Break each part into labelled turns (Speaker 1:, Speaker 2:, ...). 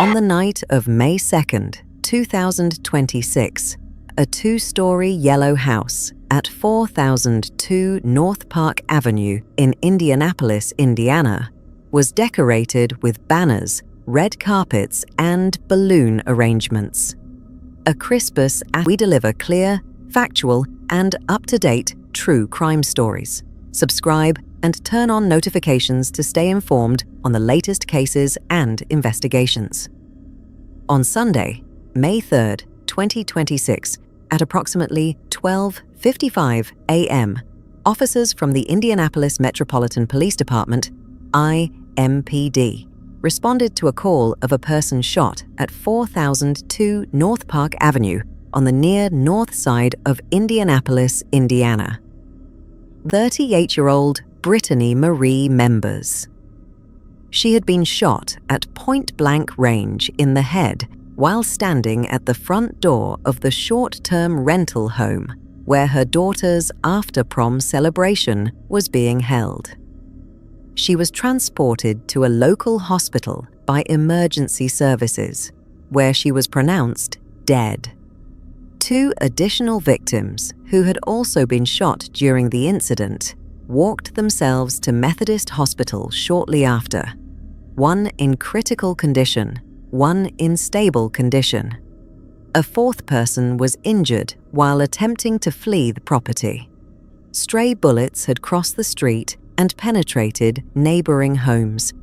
Speaker 1: On the night of May 2nd, 2026, a two-story yellow house at 4002 North Park Avenue in Indianapolis, Indiana, was decorated with banners, red carpets, and balloon arrangements. A Crispus, we deliver clear, factual, and up-to-date true crime stories. Subscribe and turn on notifications to stay informed on the latest cases and investigations. On Sunday, May 3rd, 2026, at approximately 12:55 a.m., officers from the Indianapolis Metropolitan Police Department, IMPD, responded to a call of a person shot at 4002 North Park Avenue on the near north side of Indianapolis, Indiana. 38-year-old Brittany Marie Members. She had been shot at point-blank range in the head while standing at the front door of the short-term rental home where her daughter's after-prom celebration was being held. She was transported to a local hospital by emergency services, where she was pronounced dead. 2 additional victims, who had also been shot during the incident, walked themselves to Methodist Hospital shortly after, one in critical condition, one in stable condition. A 4th person was injured while attempting to flee the property. Stray bullets had crossed the street and penetrated neighboring homes.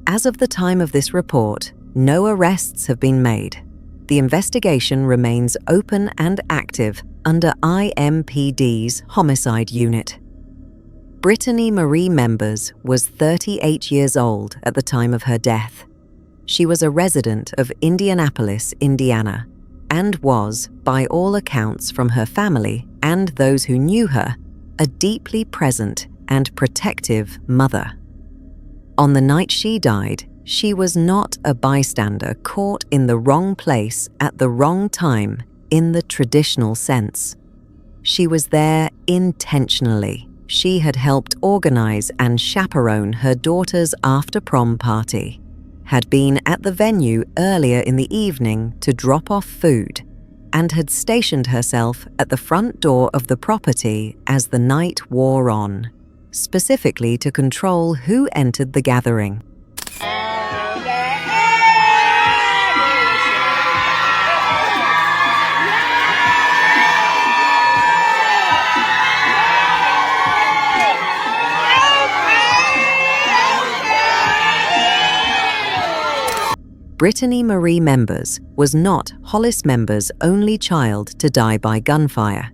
Speaker 1: As of the time of this report, no arrests have been made. The investigation remains open and active under IMPD's Homicide Unit. Brittany Marie Members was 38 years old at the time of her death. She was a resident of Indianapolis, Indiana, and was, by all accounts from her family and those who knew her, a deeply present and protective mother. On the night she died, she was not a bystander caught in the wrong place at the wrong time in the traditional sense. She was there intentionally. She had helped organize and chaperone her daughter's after-prom party, had been at the venue earlier in the evening to drop off food, and had stationed herself at the front door of the property as the night wore on, specifically to control who entered the gathering. Brittany Marie Members was not Hollis Members' only child to die by gunfire.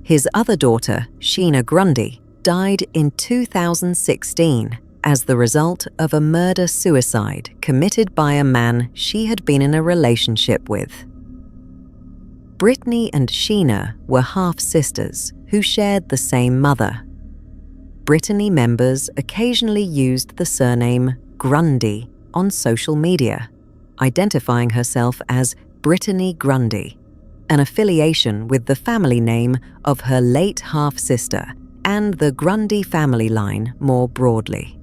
Speaker 1: His other daughter, Sheena Grundy, died in 2016 as the result of a murder-suicide committed by a man she had been in a relationship with. Brittany and Sheena were half-sisters who shared the same mother. Brittany Members occasionally used the surname Grundy on social media, identifying herself as Brittany Grundy, an affiliation with the family name of her late half-sister and the Grundy family line more broadly.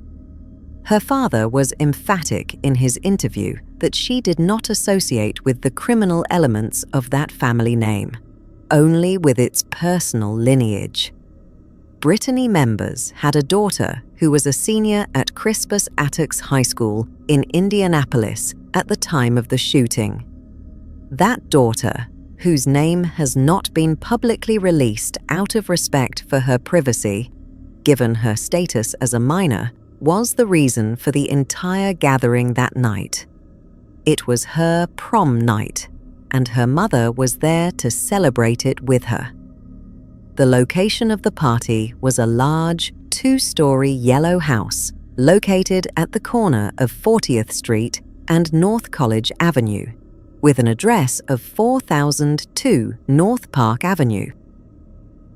Speaker 1: Her father was emphatic in his interview that she did not associate with the criminal elements of that family name, only with its personal lineage. Brittany Members had a daughter who was a senior at Crispus Attucks High School in Indianapolis at the time of the shooting. That daughter, whose name has not been publicly released out of respect for her privacy, given her status as a minor, was the reason for the entire gathering that night. It was her prom night, and her mother was there to celebrate it with her. The location of the party was a large, 2-story yellow house located at the corner of 40th Street and North College Avenue, with an address of 4002 North Park Avenue.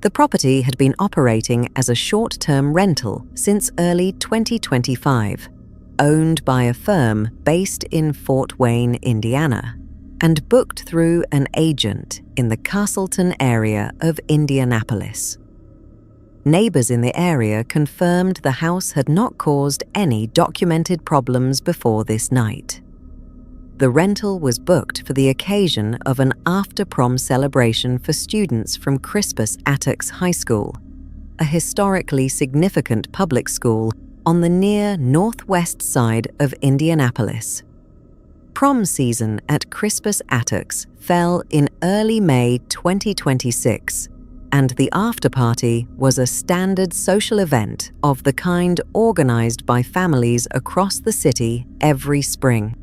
Speaker 1: The property had been operating as a short-term rental since early 2025, owned by a firm based in Fort Wayne, Indiana, and booked through an agent in the Castleton area of Indianapolis. Neighbors in the area confirmed the house had not caused any documented problems before this night. The rental was booked for the occasion of an after-prom celebration for students from Crispus Attucks High School, a historically significant public school on the near northwest side of Indianapolis. Prom season at Crispus Attucks fell in early May 2026, and the after-party was a standard social event of the kind organized by families across the city every spring.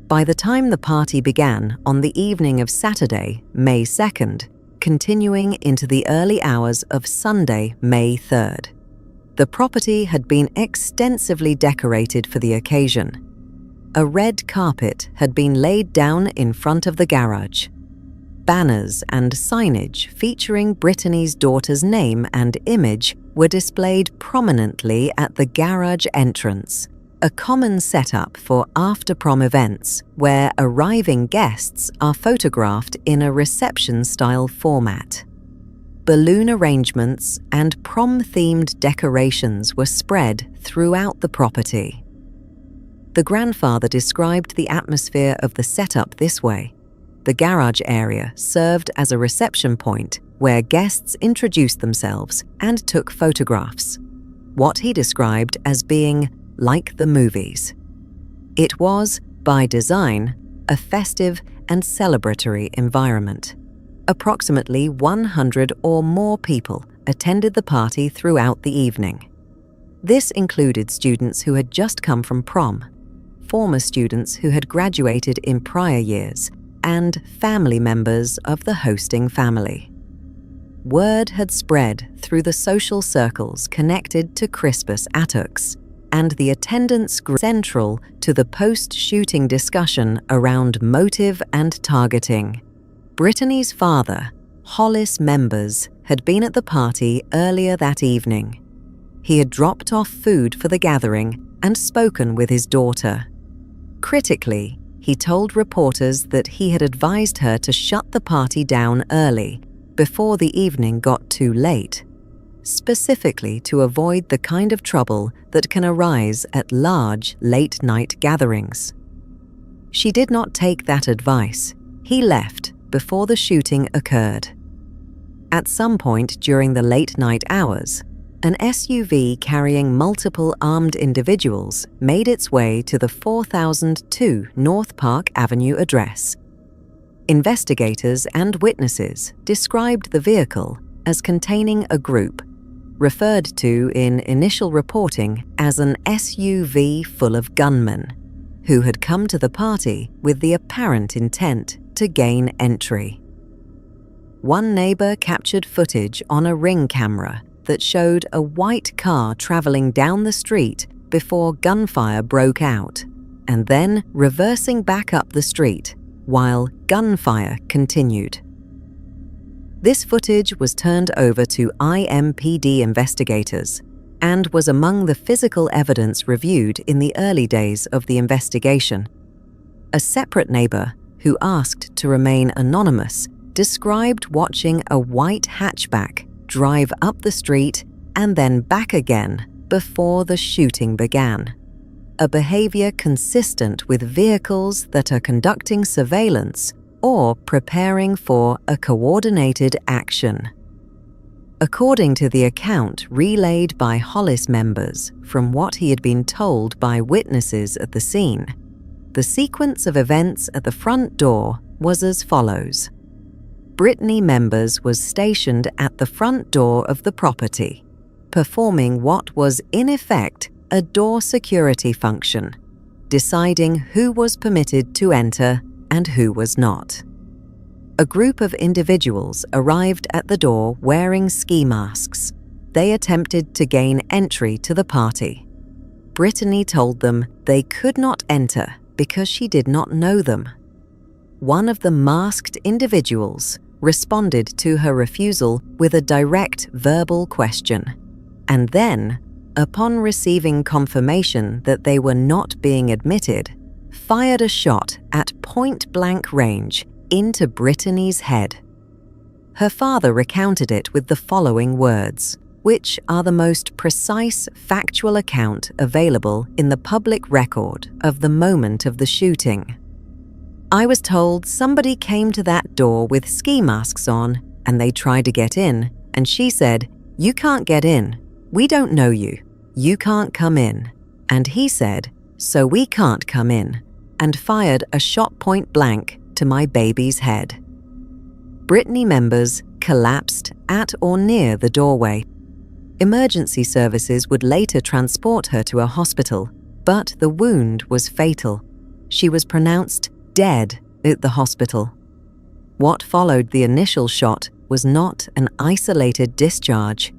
Speaker 1: By the time the party began on the evening of Saturday, May 2nd, continuing into the early hours of Sunday, May 3rd, the property had been extensively decorated for the occasion. A red carpet had been laid down in front of the garage. Banners and signage featuring Brittany's daughter's name and image were displayed prominently at the garage entrance, a common setup for after-prom events where arriving guests are photographed in a reception-style format. Balloon arrangements and prom-themed decorations were spread throughout the property. The grandfather described the atmosphere of the setup this way. The garage area served as a reception point where guests introduced themselves and took photographs, what he described as being like the movies. It was, by design, a festive and celebratory environment. Approximately 100 or more people attended the party throughout the evening. This included students who had just come from prom, former students who had graduated in prior years, and family members of the hosting family. Word had spread through the social circles connected to Crispus Attucks, and the attendance grew central to the post-shooting discussion around motive and targeting. Brittany's father, Hollis Members, had been at the party earlier that evening. He had dropped off food for the gathering and spoken with his daughter. Critically, he told reporters that he had advised her to shut the party down early, before the evening got too late, specifically to avoid the kind of trouble that can arise at large late-night gatherings. She did not take that advice. He left before the shooting occurred. At some point during the late-night hours, an SUV carrying multiple armed individuals made its way to the 4002 North Park Avenue address. Investigators and witnesses described the vehicle as containing a group, referred to in initial reporting as an SUV full of gunmen, who had come to the party with the apparent intent to gain entry. One neighbor captured footage on a Ring camera that showed a white car traveling down the street before gunfire broke out, and then reversing back up the street while gunfire continued. This footage was turned over to IMPD investigators and was among the physical evidence reviewed in the early days of the investigation. A separate neighbor, who asked to remain anonymous, described watching a white hatchback drive up the street and then back again before the shooting began, a behavior consistent with vehicles that are conducting surveillance or preparing for a coordinated action. According to the account relayed by Hollis Members from what he had been told by witnesses at the scene, the sequence of events at the front door was as follows. Brittany Members was stationed at the front door of the property, performing what was in effect a door security function, deciding who was permitted to enter and who was not. A group of individuals arrived at the door wearing ski masks. They attempted to gain entry to the party. Brittany told them they could not enter because she did not know them. One of the masked individuals responded to her refusal with a direct verbal question, and then, upon receiving confirmation that they were not being admitted, fired a shot at point-blank range into Brittany's head. Her father recounted it with the following words, which are the most precise factual account available in the public record of the moment of the shooting. I was told somebody came to that door with ski masks on and they tried to get in, and she said, 'You can't get in. We don't know you. You can't come in.' And he said, 'So we can't come in,' and fired a shot point blank to my baby's head." Brittany members collapsed at or near the doorway. Emergency services would later transport her to a hospital, but the wound was fatal. She was pronounced dead at the hospital. What followed the initial shot was not an isolated discharge.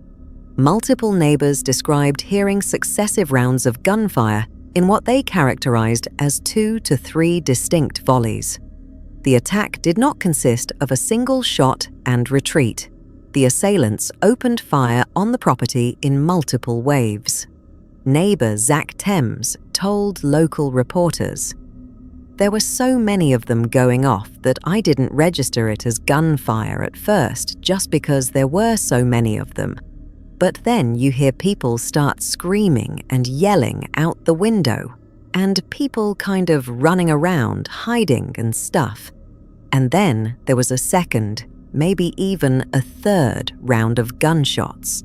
Speaker 1: Multiple neighbors described hearing successive rounds of gunfire in what they characterized as 2 to 3 distinct volleys. The attack did not consist of a single shot and retreat. The assailants opened fire on the property in multiple waves. Neighbor Zach Thames told local reporters, "There were so many of them going off that I didn't register it as gunfire at first just because there were so many of them. But then you hear people start screaming and yelling out the window, and people kind of running around, hiding and stuff. And then there was a second, maybe even a third round of gunshots."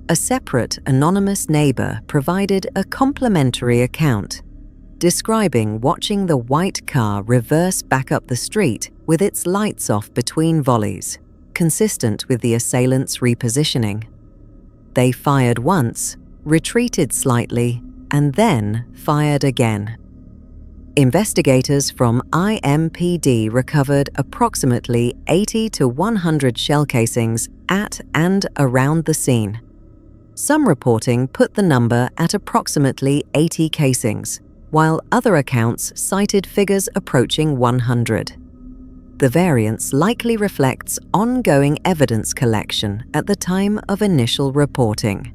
Speaker 1: A separate anonymous neighbor provided a complimentary account, describing watching the white car reverse back up the street with its lights off between volleys, consistent with the assailants' repositioning. They fired once, retreated slightly, and then fired again. Investigators from IMPD recovered approximately 80 to 100 shell casings at and around the scene. Some reporting put the number at approximately 80 casings, while other accounts cited figures approaching 100. The variance likely reflects ongoing evidence collection at the time of initial reporting.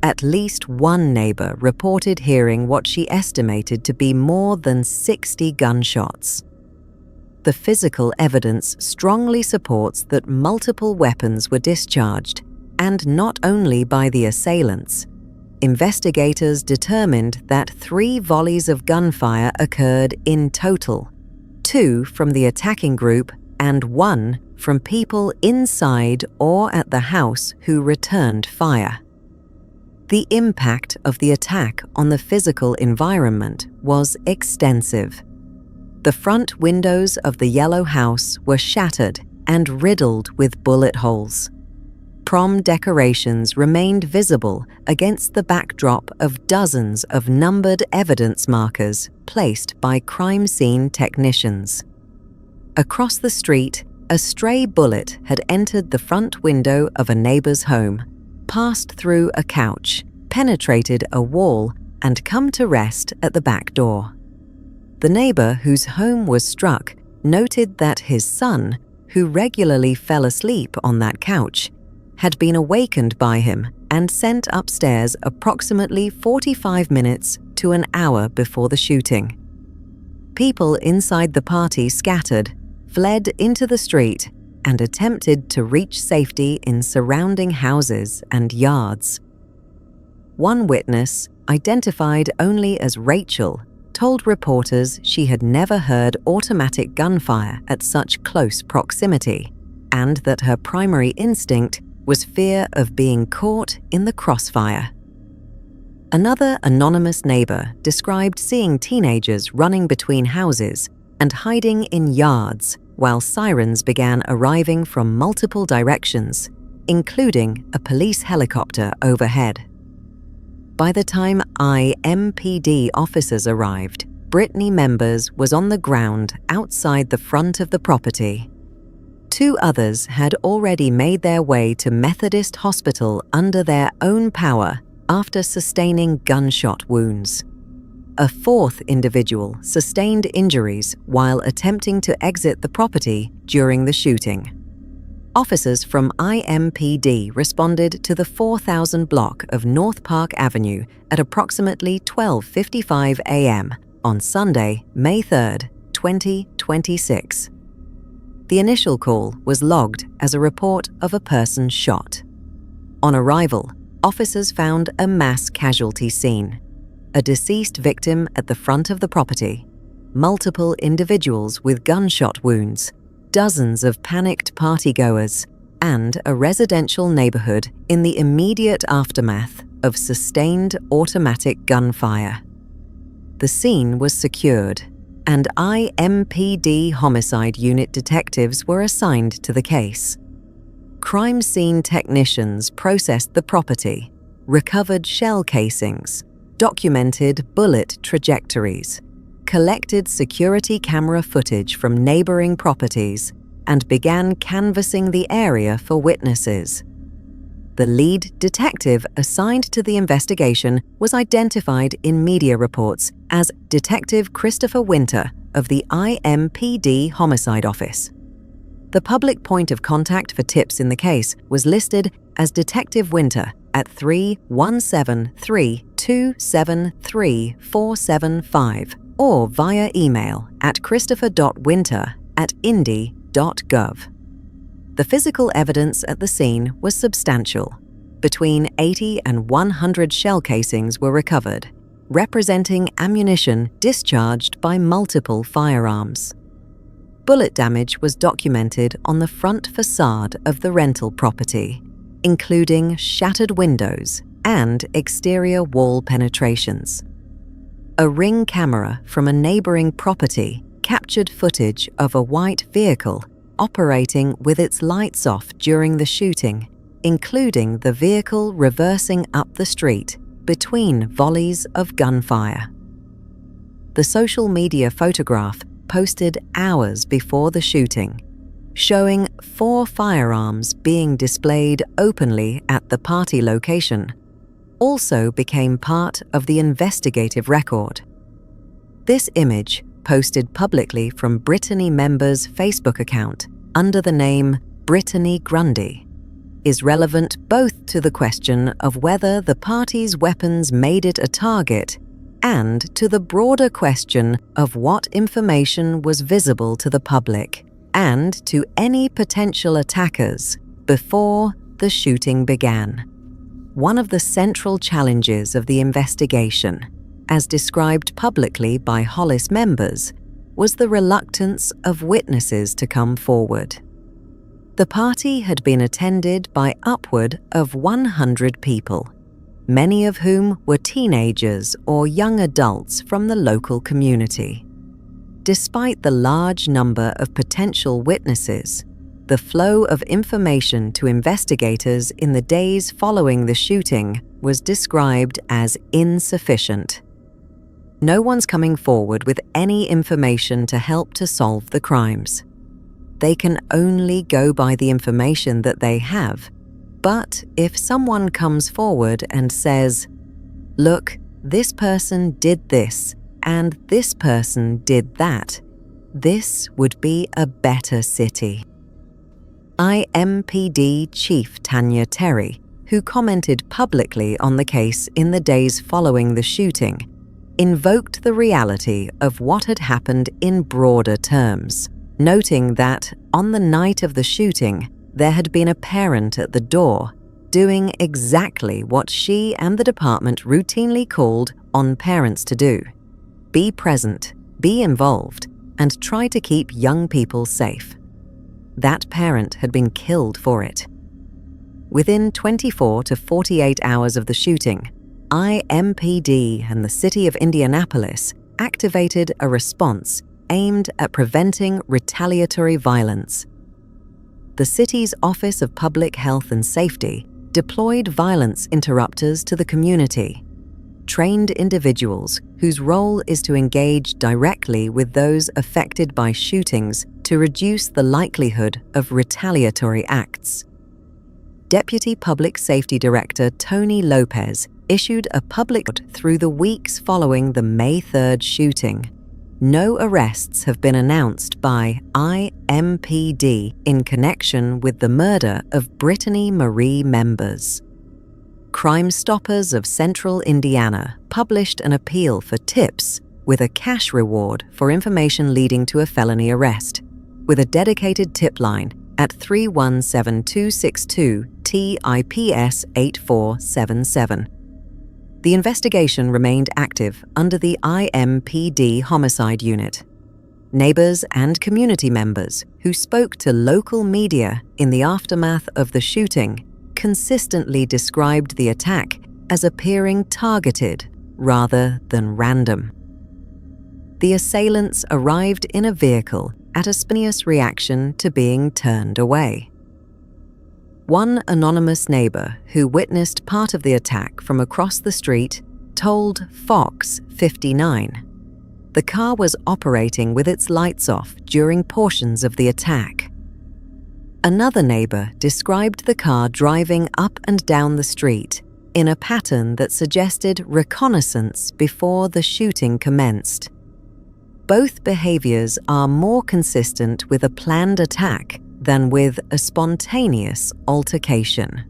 Speaker 1: At least one neighbor reported hearing what she estimated to be more than 60 gunshots. The physical evidence strongly supports that multiple weapons were discharged, and not only by the assailants. Investigators determined that 3 volleys of gunfire occurred in total, 2 from the attacking group and 1 from people inside or at the house who returned fire. The impact of the attack on the physical environment was extensive. The front windows of the yellow house were shattered and riddled with bullet holes. Prom decorations remained visible against the backdrop of dozens of numbered evidence markers placed by crime scene technicians. Across the street, a stray bullet had entered the front window of a neighbor's home, passed through a couch, penetrated a wall, and come to rest at the back door. The neighbor whose home was struck noted that his son, who regularly fell asleep on that couch, had been awakened by him and sent upstairs approximately 45 minutes to an hour before the shooting. People inside the party scattered, fled into the street, and attempted to reach safety in surrounding houses and yards. One witness, identified only as Rachel, told reporters she had never heard automatic gunfire at such close proximity, and that her primary instinct was fear of being caught in the crossfire. Another anonymous neighbor described seeing teenagers running between houses and hiding in yards while sirens began arriving from multiple directions, including a police helicopter overhead. By the time IMPD officers arrived, Brittany members was on the ground outside the front of the property. 2 others had already made their way to Methodist Hospital under their own power after sustaining gunshot wounds. A 4th individual sustained injuries while attempting to exit the property during the shooting. Officers from IMPD responded to the 4000 block of North Park Avenue at approximately 12:55 a.m. on Sunday, May 3, 2026. The initial call was logged as a report of a person shot. On arrival, officers found a mass casualty scene: a deceased victim at the front of the property, multiple individuals with gunshot wounds, dozens of panicked partygoers, and a residential neighborhood in the immediate aftermath of sustained automatic gunfire. The scene was secured, and IMPD homicide unit detectives were assigned to the case. Crime scene technicians processed the property, recovered shell casings, documented bullet trajectories, collected security camera footage from neighboring properties, and began canvassing the area for witnesses. The lead detective assigned to the investigation was identified in media reports as Detective Christopher Winter of the IMPD Homicide Office. The public point of contact for tips in the case was listed as Detective Winter at 317-327-3475 or via email at christopher.winter@indy.gov. The physical evidence at the scene was substantial. Between 80 and 100 shell casings were recovered, representing ammunition discharged by multiple firearms. Bullet damage was documented on the front facade of the rental property, including shattered windows and exterior wall penetrations. A ring camera from a neighboring property captured footage of a white vehicle operating with its lights off during the shooting, including the vehicle reversing up the street between volleys of gunfire. The social media photograph posted hours before the shooting, showing 4 firearms being displayed openly at the party location, also became part of the investigative record. This image, posted publicly from Brittany members' Facebook account under the name Brittany Grundy, is relevant both to the question of whether the party's weapons made it a target and to the broader question of what information was visible to the public and to any potential attackers before the shooting began. One of the central challenges of the investigation, as described publicly by Hollis members, was the reluctance of witnesses to come forward. The party had been attended by upward of 100 people, many of whom were teenagers or young adults from the local community. Despite the large number of potential witnesses, the flow of information to investigators in the days following the shooting was described as insufficient. No one's coming forward with any information to help to solve the crimes. They can only go by the information that they have. But if someone comes forward and says, "Look, this person did this and this person did that," this would be a better city. IMPD Chief Tanya Terry, who commented publicly on the case in the days following the shooting, invoked the reality of what had happened in broader terms, noting that on the night of the shooting, there had been a parent at the door doing exactly what she and the department routinely called on parents to do: be present, be involved, and try to keep young people safe. That parent had been killed for it. Within 24 to 48 hours of the shooting, IMPD and the city of Indianapolis activated a response aimed at preventing retaliatory violence. The city's Office of Public Health and Safety deployed violence interrupters to the community, trained individuals whose role is to engage directly with those affected by shootings to reduce the likelihood of retaliatory acts. Deputy Public Safety Director Tony Lopez issued a public through the weeks following the May 3rd shooting. No arrests have been announced by IMPD in connection with the murder of Brittany Marie members. Crime Stoppers of Central Indiana published an appeal for tips with a cash reward for information leading to a felony arrest, with a dedicated tip line at 317-262-TIPS 8477. The investigation remained active under the IMPD Homicide Unit. Neighbors and community members who spoke to local media in the aftermath of the shooting consistently described the attack as appearing targeted rather than random. The assailants arrived in a vehicle at a spontaneous reaction to being turned away. One anonymous neighbor who witnessed part of the attack from across the street told Fox 59 the car was operating with its lights off during portions of the attack. Another neighbor described the car driving up and down the street in a pattern that suggested reconnaissance before the shooting commenced. Both behaviors are more consistent with a planned attack than with a spontaneous altercation.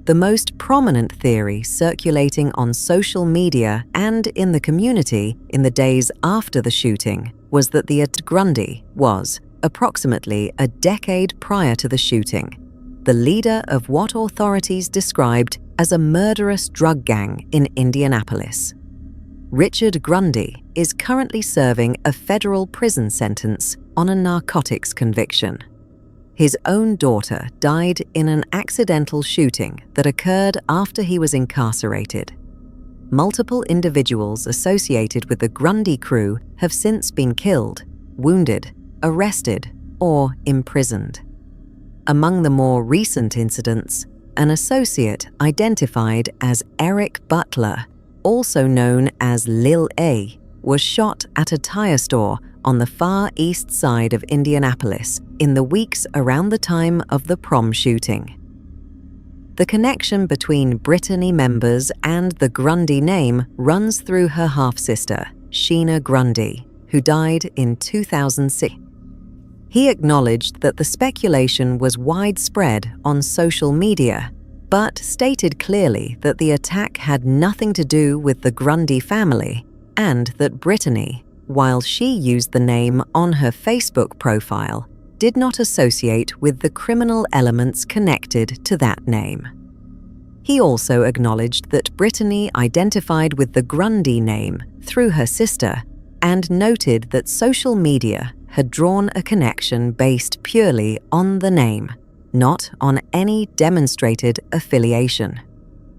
Speaker 1: The most prominent theory circulating on social media and in the community in the days after the shooting was that the Grundy was, approximately a decade prior to the shooting, the leader of what authorities described as a murderous drug gang in Indianapolis. Richard Grundy is currently serving a federal prison sentence on a narcotics conviction. His own daughter died in an accidental shooting that occurred after he was incarcerated. Multiple individuals associated with the Grundy crew have since been killed, wounded, arrested, or imprisoned. Among the more recent incidents, an associate identified as Eric Butler, also known as Lil A, was shot at a tire store on the far east side of Indianapolis in the weeks around the time of the Prom shooting. The connection between Brittany members and the Grundy name runs through her half-sister, Sheena Grundy, who died in 2006. He acknowledged that the speculation was widespread on social media, but stated clearly that the attack had nothing to do with the Grundy family and that Brittany, while she used the name on her Facebook profile, did not associate with the criminal elements connected to that name. He also acknowledged that Brittany identified with the Grundy name through her sister and noted that social media had drawn a connection based purely on the name, not on any demonstrated affiliation.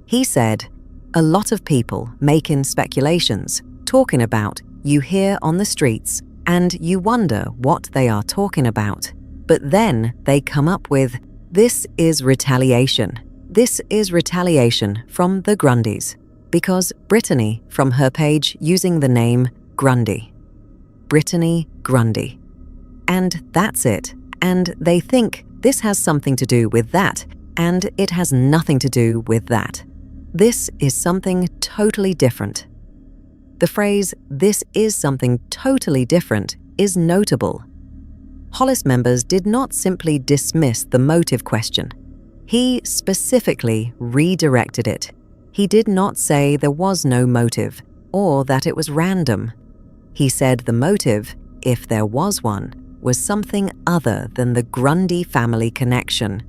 Speaker 1: He said, "A lot of people making speculations, talking about you hear on the streets, and you wonder what they are talking about. But then they come up with, this is retaliation. This is retaliation from the Grundys, because Brittany from her page using the name Grundy. Brittany Grundy. And that's it. And they think this has something to do with that, and it has nothing to do with that. This is something totally different." The phrase, "this is something totally different," is notable. Hollis members did not simply dismiss the motive question. He specifically redirected it. He did not say there was no motive or that it was random. He said the motive, if there was one, was something other than the Grundy family connection.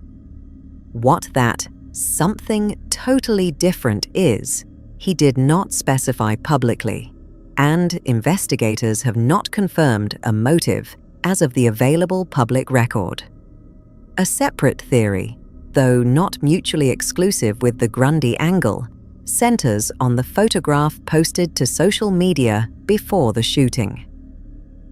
Speaker 1: What that something totally different is, he did not specify publicly, and investigators have not confirmed a motive as of the available public record. A separate theory, though not mutually exclusive with the Grundy angle, centers on the photograph posted to social media before the shooting.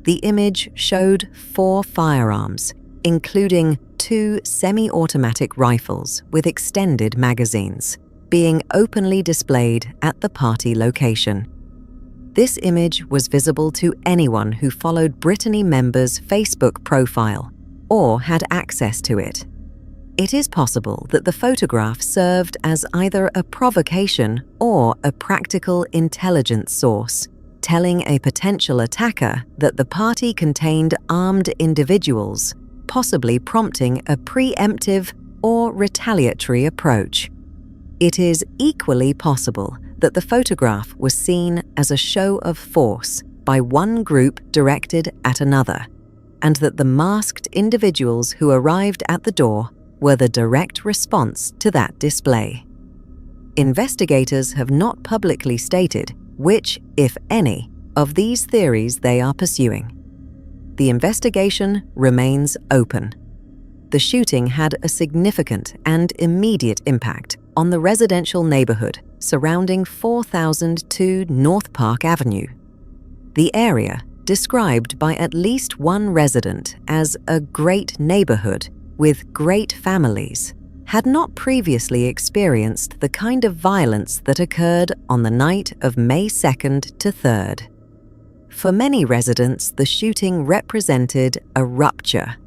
Speaker 1: The image showed 4 firearms, including 2 semi-automatic rifles with extended magazines, being openly displayed at the party location. This image was visible to anyone who followed Brittany members' Facebook profile or had access to it. It is possible that the photograph served as either a provocation or a practical intelligence source, telling a potential attacker that the party contained armed individuals, possibly prompting a preemptive or retaliatory approach. It is equally possible that the photograph was seen as a show of force by one group directed at another, and that the masked individuals who arrived at the door were the direct response to that display. Investigators have not publicly stated which, if any, of these theories they are pursuing. The investigation remains open. The shooting had a significant and immediate impact on the residential neighborhood surrounding 4002 North Park Avenue. The area, described by at least one resident as a great neighborhood with great families, had not previously experienced the kind of violence that occurred on the night of May 2nd to 3rd. For many residents, the shooting represented a rupture,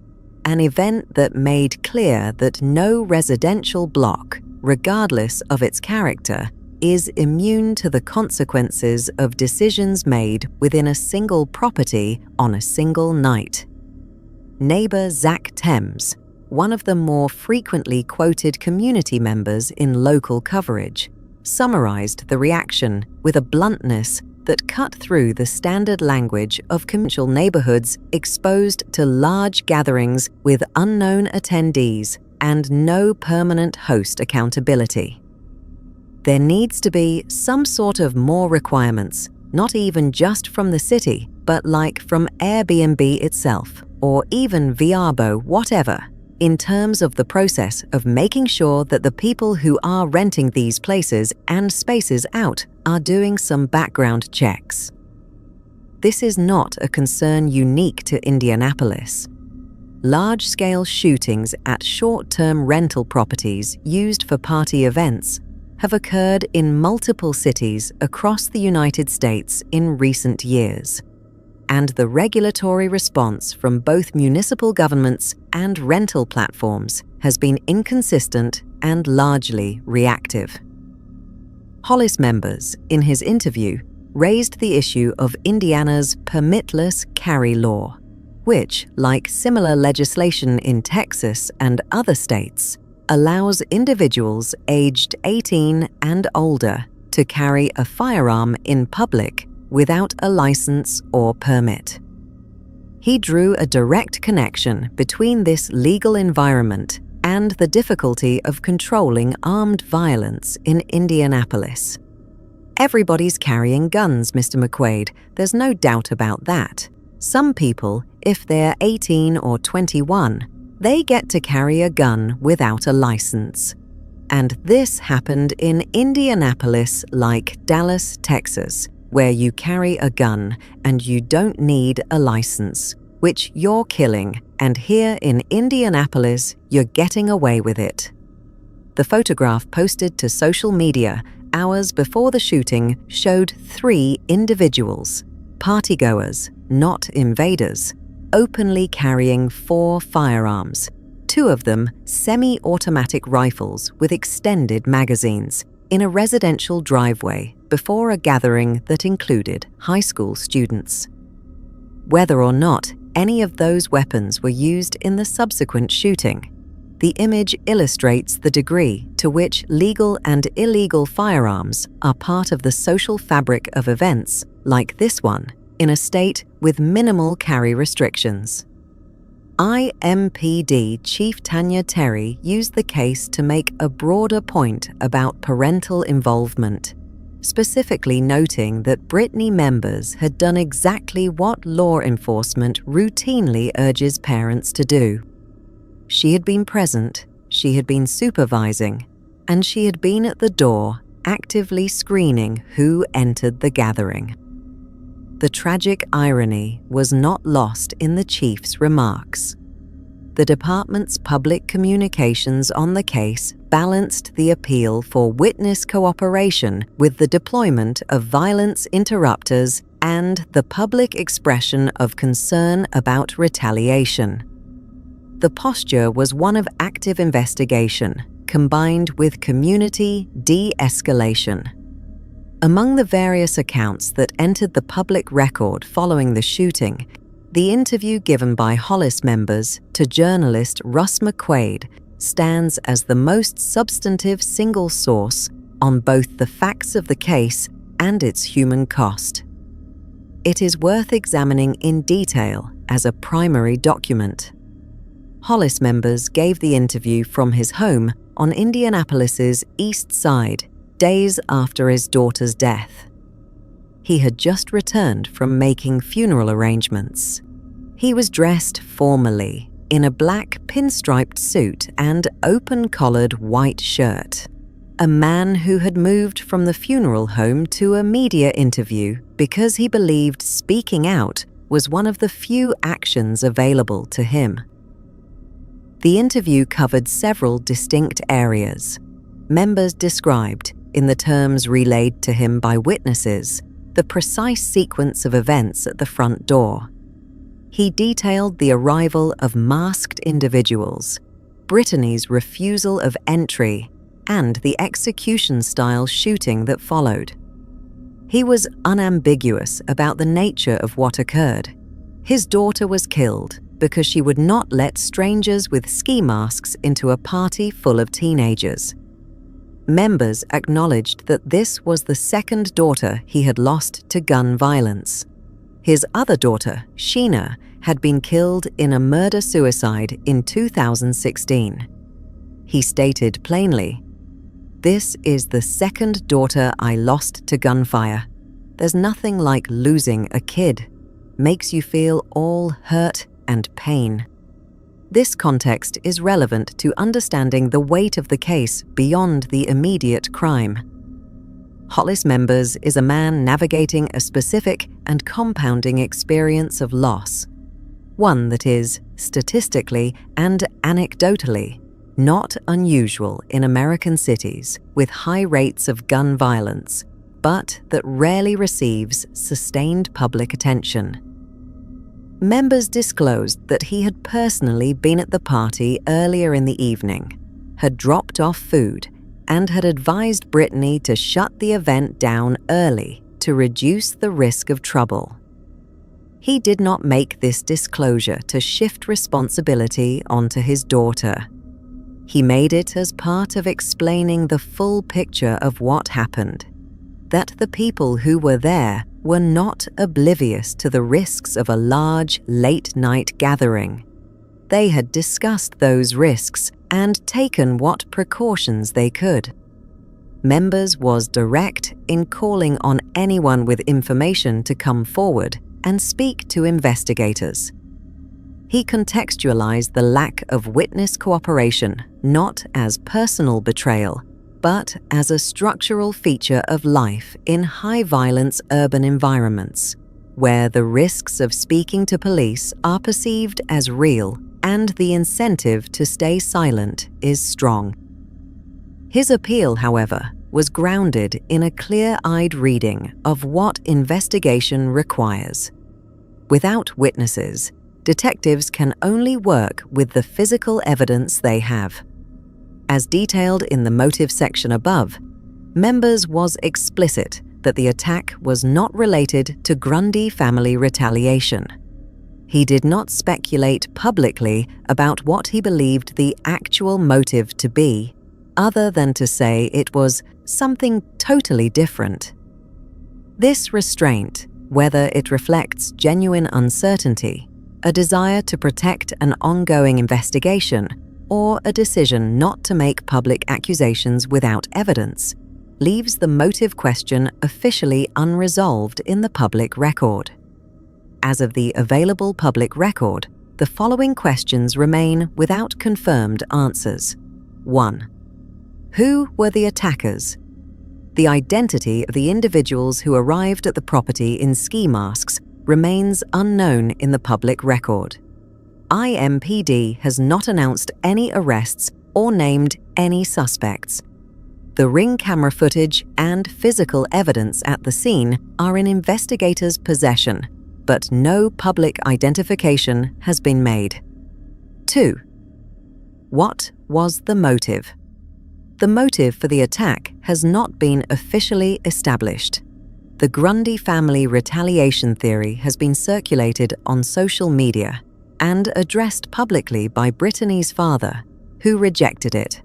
Speaker 1: an event that made clear that no residential block, regardless of its character, is immune to the consequences of decisions made within a single property on a single night. Neighbor Zach Thames, one of the more frequently quoted community members in local coverage, summarized the reaction with a bluntness that cut through the standard language of commercial neighborhoods exposed to large gatherings with unknown attendees and no permanent host accountability. There needs to be some sort of more requirements, not even just from the city, but like from Airbnb itself, or even Vrbo, whatever, in terms of the process of making sure that the people who are renting these places and spaces out are doing some background checks. This is not a concern unique to Indianapolis. Large-scale shootings at short-term rental properties used for party events have occurred in multiple cities across the United States in recent years, and the regulatory response from both municipal governments and rental platforms has been inconsistent and largely reactive. Hollis members, in his interview, raised the issue of Indiana's permitless carry law, which, like similar legislation in Texas and other states, allows individuals aged 18 and older to carry a firearm in public without a license or permit. He drew a direct connection between this legal environment and the difficulty of controlling armed violence in Indianapolis. Everybody's carrying guns, Mr. McQuaid. There's no doubt about that. Some people, if they're 18 or 21, they get to carry a gun without a license. And this happened in Indianapolis like Dallas, Texas, where you carry a gun and you don't need a license, which you're killing, and here in Indianapolis, you're getting away with it. The photograph posted to social media hours before the shooting showed 3 individuals, partygoers, not invaders, openly carrying 4 firearms, 2 of them semi-automatic rifles with extended magazines, in a residential driveway before a gathering that included high school students. Whether or not any of those weapons were used in the subsequent shooting, the image illustrates the degree to which legal and illegal firearms are part of the social fabric of events like this one in a state with minimal carry restrictions. IMPD Chief Tanya Terry used the case to make a broader point about parental involvement, specifically noting that Brittany members had done exactly what law enforcement routinely urges parents to do. She had been present, she had been supervising, and she had been at the door actively screening who entered the gathering. The tragic irony was not lost in the chief's remarks. The department's public communications on the case balanced the appeal for witness cooperation with the deployment of violence interrupters and the public expression of concern about retaliation. The posture was one of active investigation, combined with community de-escalation. Among the various accounts that entered the public record following the shooting, the interview given by Hollis members to journalist Russ McQuaid stands as the most substantive single source on both the facts of the case and its human cost. It is worth examining in detail as a primary document. Hollis members gave the interview from his home on Indianapolis's East Side, days after his daughter's death. He had just returned from making funeral arrangements. He was dressed formally in a black pinstriped suit and open-collared white shirt. A man who had moved from the funeral home to a media interview because he believed speaking out was one of the few actions available to him. The interview covered several distinct areas. Members described, in the terms relayed to him by witnesses, the precise sequence of events at the front door. He detailed the arrival of masked individuals, Brittany's refusal of entry, and the execution-style shooting that followed. He was unambiguous about the nature of what occurred. His daughter was killed because she would not let strangers with ski masks into a party full of teenagers. Members acknowledged that this was the second daughter he had lost to gun violence. His other daughter, Sheena, had been killed in a murder-suicide in 2016. He stated plainly, "This is the second daughter I lost to gunfire. There's nothing like losing a kid. Makes you feel all hurt and pain." This context is relevant to understanding the weight of the case beyond the immediate crime. Hollis Members is a man navigating a specific and compounding experience of loss, one that is, statistically and anecdotally, not unusual in American cities with high rates of gun violence, but that rarely receives sustained public attention. Members disclosed that he had personally been at the party earlier in the evening, had dropped off food, and had advised Brittany to shut the event down early to reduce the risk of trouble. He did not make this disclosure to shift responsibility onto his daughter. He made it as part of explaining the full picture of what happened, that the people who were there were not oblivious to the risks of a large, late-night gathering. They had discussed those risks and taken what precautions they could. Members was direct in calling on anyone with information to come forward and speak to investigators. He contextualized the lack of witness cooperation not as personal betrayal, but as a structural feature of life in high-violence urban environments, where the risks of speaking to police are perceived as real and the incentive to stay silent is strong. His appeal, however, was grounded in a clear-eyed reading of what investigation requires. Without witnesses, detectives can only work with the physical evidence they have. As detailed in the motive section above, Members was explicit that the attack was not related to Grundy family retaliation. He did not speculate publicly about what he believed the actual motive to be, other than to say it was something totally different. This restraint, whether it reflects genuine uncertainty, a desire to protect an ongoing investigation, or a decision not to make public accusations without evidence, leaves the motive question officially unresolved in the public record. As of the available public record, the following questions remain without confirmed answers. 1. Who were the attackers? The identity of the individuals who arrived at the property in ski masks remains unknown in the public record. IMPD has not announced any arrests or named any suspects. The ring camera footage and physical evidence at the scene are in investigators' possession, but no public identification has been made. 2. What was the motive? The motive for the attack has not been officially established. The Grundy family retaliation theory has been circulated on social media and addressed publicly by Brittany's father, who rejected it.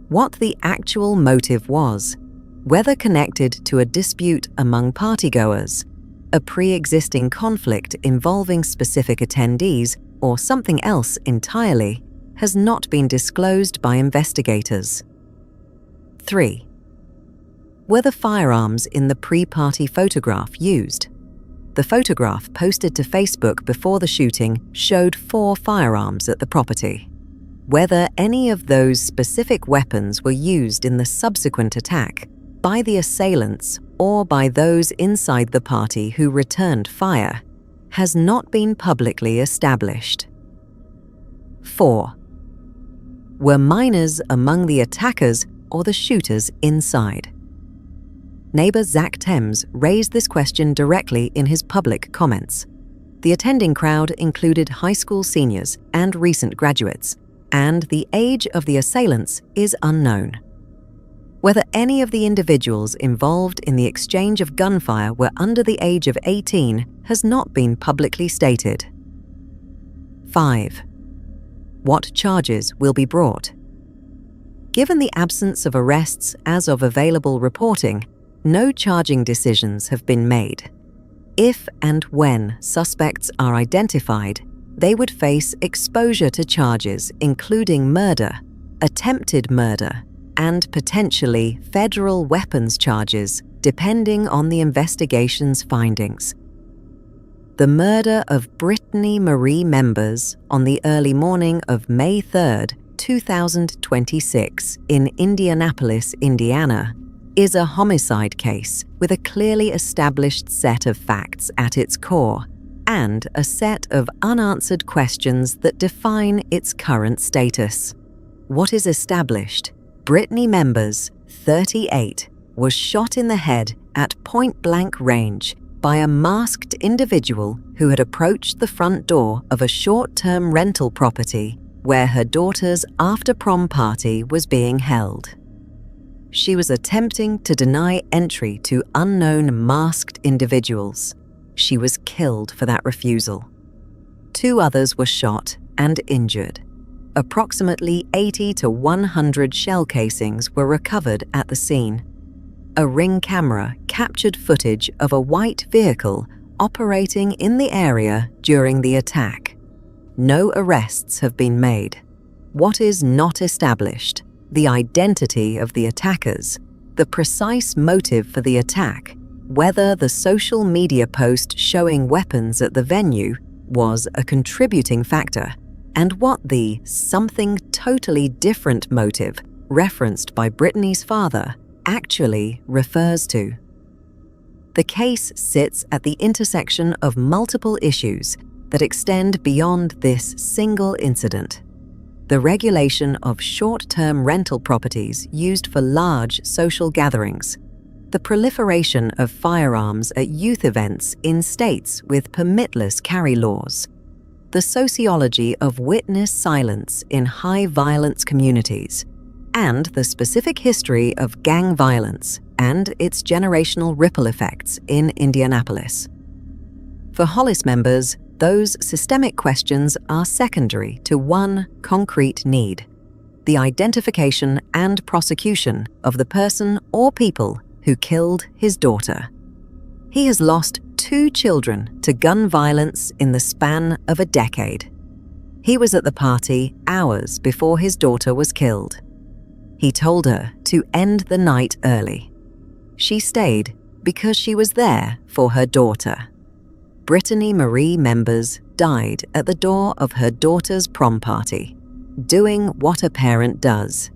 Speaker 1: What the actual motive was, whether connected to a dispute among partygoers, a pre-existing conflict involving specific attendees, or something else entirely, has not been disclosed by investigators. 3. Were the firearms in the pre-party photograph used? The photograph posted to Facebook before the shooting showed 4 firearms at the property. Whether any of those specific weapons were used in the subsequent attack by the assailants or by those inside the party who returned fire has not been publicly established. 4. Were minors among the attackers or the shooters inside? Neighbor Zach Thames raised this question directly in his public comments. The attending crowd included high school seniors and recent graduates, and the age of the assailants is unknown. Whether any of the individuals involved in the exchange of gunfire were under the age of 18 has not been publicly stated. 5. What charges will be brought? Given the absence of arrests as of available reporting, no charging decisions have been made. If and when suspects are identified, they would face exposure to charges including murder, attempted murder, and potentially federal weapons charges, depending on the investigation's findings. The murder of Brittany Marie members on the early morning of May 3, 2026 in Indianapolis, Indiana, is a homicide case with a clearly established set of facts at its core and a set of unanswered questions that define its current status. What is established? Brittany members, 38, was shot in the head at point-blank range by a masked individual who had approached the front door of a short-term rental property where her daughter's after-prom party was being held. She was attempting to deny entry to unknown masked individuals. She was killed for that refusal. 2 others were shot and injured. Approximately 80 to 100 shell casings were recovered at the scene. A Ring camera captured footage of a white vehicle operating in the area during the attack. No arrests have been made. What is not established? The identity of the attackers, the precise motive for the attack, whether the social media post showing weapons at the venue was a contributing factor, and what the something totally different motive referenced by Brittany's father actually refers to. The case sits at the intersection of multiple issues that extend beyond this single incident. The regulation of short-term rental properties used for large social gatherings, the proliferation of firearms at youth events in states with permitless carry laws, the sociology of witness silence in high-violence communities, and the specific history of gang violence and its generational ripple effects in Indianapolis. For Hollis members, those systemic questions are secondary to one concrete need: the identification and prosecution of the person or people who killed his daughter. He has lost 2 children to gun violence in the span of a decade. He was at the party hours before his daughter was killed. He told her to end the night early. She stayed because she was there for her daughter. Brittany Marie members died at the door of her daughter's prom party, doing what a parent does.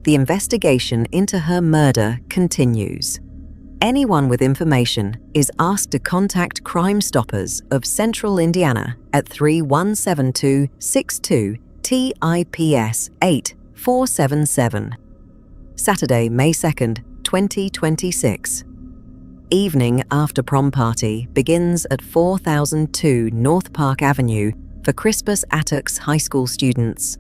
Speaker 1: The investigation into her murder continues. Anyone with information is asked to contact Crime Stoppers of Central Indiana at 317262 TIPS 8477. Saturday, May 2nd, 2026. Evening after prom party begins at 4002 North Park Avenue for Crispus Attucks High School students.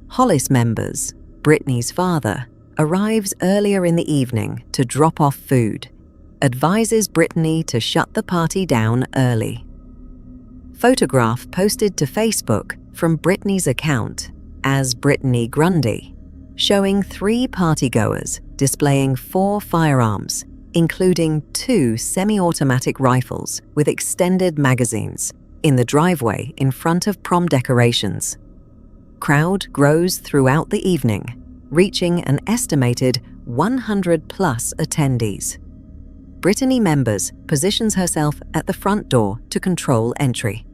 Speaker 1: Hollis members, Brittany's father, arrives earlier in the evening to drop off food, advises Brittany to shut the party down early. Photograph posted to Facebook from Brittany's account as Brittany Grundy, showing 3 partygoers displaying 4 firearms, including 2 semi-automatic rifles with extended magazines, in the driveway in front of prom decorations. Crowd grows throughout the evening, reaching an estimated 100+ attendees. Brittany Members positions herself at the front door to control entry.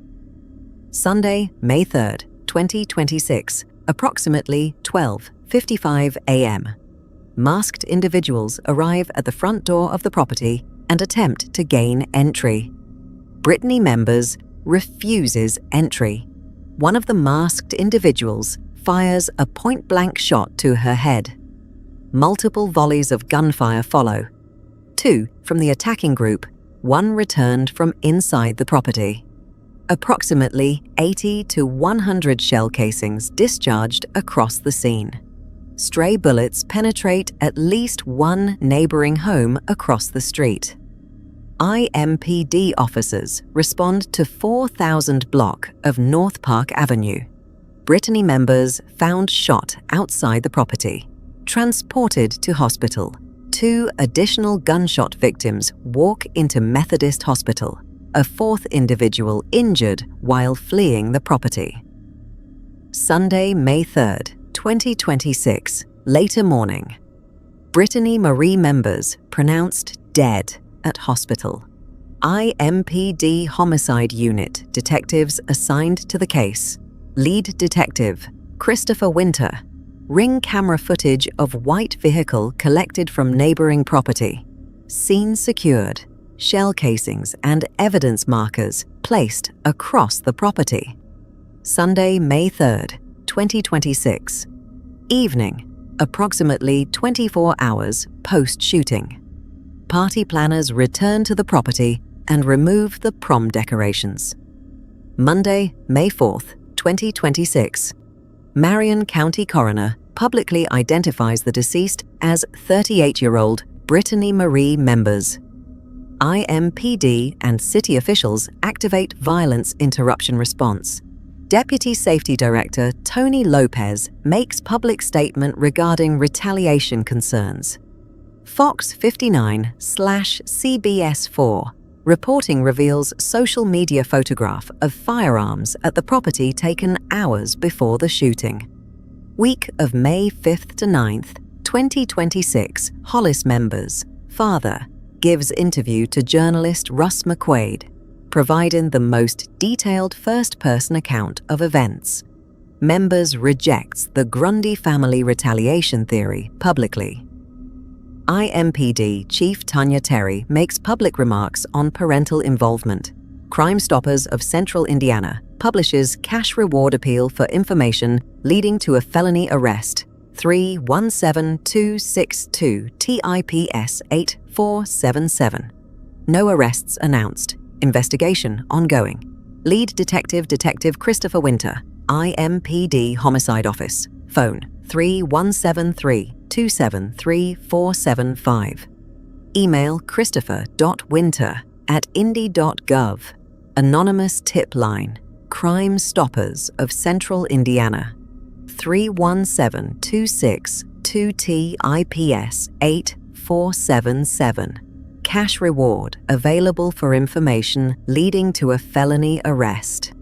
Speaker 1: Sunday, May 3rd, 2026, approximately 12:55 a.m. Masked individuals arrive at the front door of the property and attempt to gain entry. Brittany Members refuses entry. One of the masked individuals fires a point-blank shot to her head. Multiple volleys of gunfire follow. 2 from the attacking group, 1 returned from inside the property. Approximately 80 to 100 shell casings discharged across the scene. Stray bullets penetrate at least one neighboring home across the street. IMPD officers respond to 4000 block of North Park Avenue. Brittany Members found shot outside the property, transported to hospital. 2 additional gunshot victims walk into Methodist Hospital. A 4th individual injured while fleeing the property. Sunday, May 3rd, 2026, later morning. Brittany Marie Members pronounced dead at hospital. IMPD Homicide Unit detectives assigned to the case. Lead detective, Christopher Winter. Ring camera footage of white vehicle collected from neighboring property. Scene secured. Shell casings and evidence markers placed across the property. Sunday, May 3rd, 2026. Evening, approximately 24 hours post-shooting. Party planners return to the property and remove the prom decorations. Monday, May 4th, 2026. Marion County Coroner publicly identifies the deceased as 38-year-old Brittany Marie Members. IMPD and city officials activate violence interruption response. Deputy Safety Director Tony Lopez makes public statement regarding retaliation concerns. Fox 59/CBS4 reporting reveals social media photograph of firearms at the property taken hours before the shooting. Week of May 5th to 9th, 2026, Hollis Members, father, gives interview to journalist Russ McQuaid, providing the most detailed first-person account of events. Members rejects the Grundy family retaliation theory publicly. IMPD Chief Tanya Terry makes public remarks on parental involvement. Crime Stoppers of Central Indiana publishes cash reward appeal for information leading to a felony arrest. 317262 TIPS 8477. No arrests announced. Investigation ongoing. Lead Detective Detective Christopher Winter, IMPD Homicide Office. Phone 3173-273-475. Email christopher.winter@indy.gov. Anonymous tip line. Crime Stoppers of Central Indiana. 317262 TIPS 8477. Cash reward available for information leading to a felony arrest.